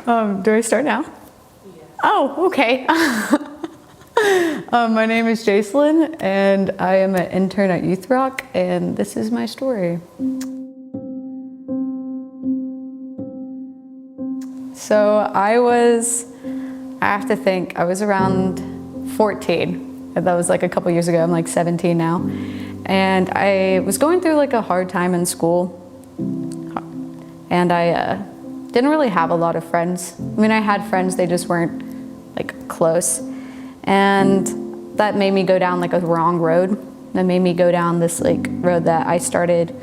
Do I start now? Yeah. Oh, okay. My name is Jaselynn, and I am an intern at Youth Rock, and this is my story. So I have to think, I was around 14. That was like a couple years ago. I'm like 17 now. And I was going through like a hard time in school. And I didn't really have a lot of friends. I mean, I had friends, they just weren't like close. And that made me go down like a wrong road. That made me go down this like road that I started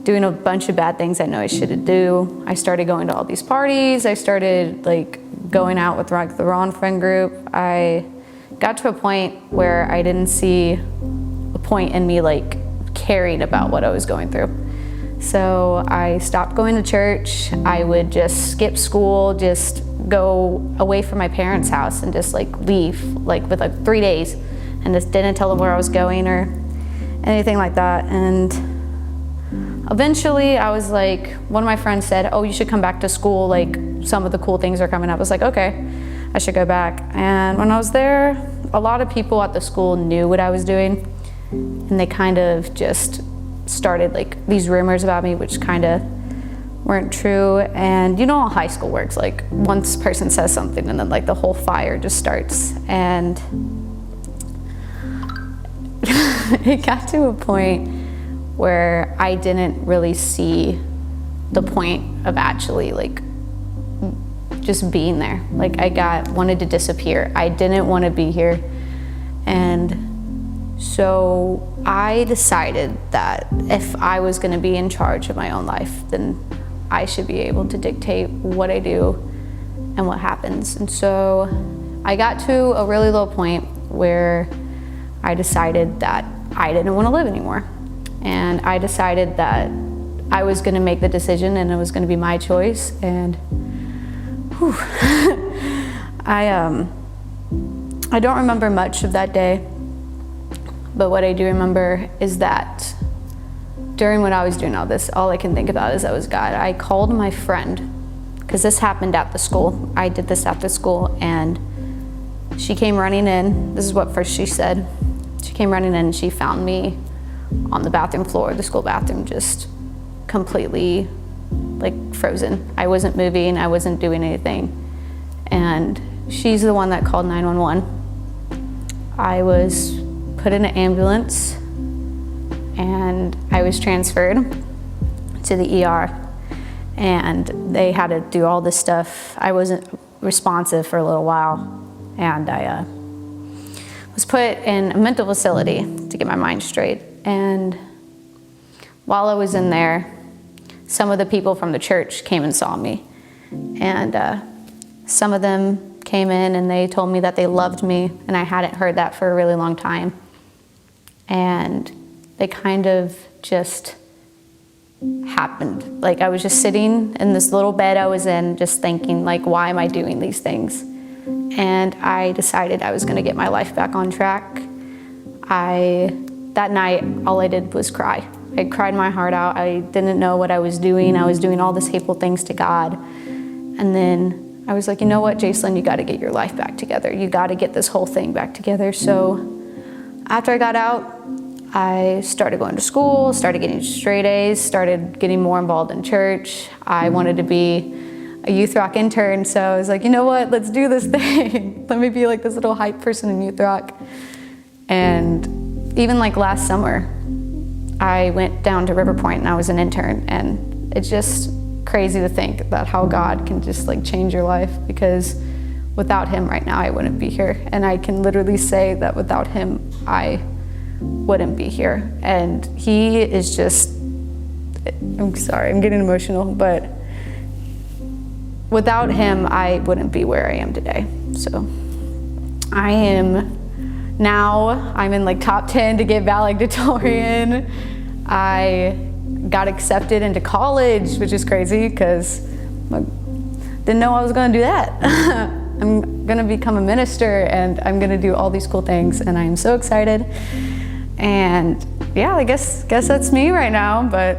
doing a bunch of bad things I know I shouldn't do. I started going to all these parties. I started like going out with like the wrong friend group. I got to a point where I didn't see a point in me like caring about what I was going through. So I stopped going to church. I would just skip school, just go away from my parents' house and just like leave like with like 3 days and just didn't tell them where I was going or anything like that. And eventually I was like, one of my friends said, oh, you should come back to school. Like some of the cool things are coming up. I was like, okay, I should go back. And when I was there, a lot of people at the school knew what I was doing and they kind of just started like these rumors about me, which kind of weren't true. And you know how high school works, like one person says something and then like the whole fire just starts. And it got to a point where I didn't really see the point of actually like just being there. Like wanted to disappear. I didn't want to be here. And so I decided that if I was going to be in charge of my own life, then I should be able to dictate what I do and what happens. And so I got to a really low point where I decided that I didn't want to live anymore. And I decided that I was going to make the decision and it was going to be my choice. And whew, I don't remember much of that day. But what I do remember is that during when I was doing all this, all I can think about is that was God. I called my friend, because this happened at the school. I did this at the school, and she came running in. This is what first she said. She came running in and she found me on the bathroom floor, the school bathroom, just completely like frozen. I wasn't moving, I wasn't doing anything. And she's the one that called 911. I was put in an ambulance and I was transferred to the ER, and they had to do all this stuff. I wasn't responsive for a little while, and I was put in a mental facility to get my mind straight. And while I was in there, some of the people from the church came and saw me, and some of them came in and they told me that they loved me, and I hadn't heard that for a really long time. And they kind of just happened. Like I was just sitting in this little bed I was in, just thinking like, why am I doing these things? And I decided I was gonna get my life back on track. That night, all I did was cry. I cried my heart out. I didn't know what I was doing. I was doing all these hateful things to God. And then I was like, you know what, Jaselynn, you gotta get your life back together. You gotta get this whole thing back together. So after I got out, I started going to school, started getting straight A's, started getting more involved in church. I wanted to be a Youth Rock intern, so I was like, you know what, let's do this thing. Let me be like this little hype person in Youth Rock. And even like last summer, I went down to River Point and I was an intern, and it's just crazy to think that how God can just like change your life, because without him right now, I wouldn't be here. And I can literally say that without him, I wouldn't be here. And he is just, I'm sorry, I'm getting emotional, but without him, I wouldn't be where I am today. So I am now, I'm in like top 10 to get valedictorian. I got accepted into college, which is crazy because I didn't know I was gonna do that. I'm gonna become a minister and I'm gonna do all these cool things, and I'm so excited. And yeah, I guess that's me right now, but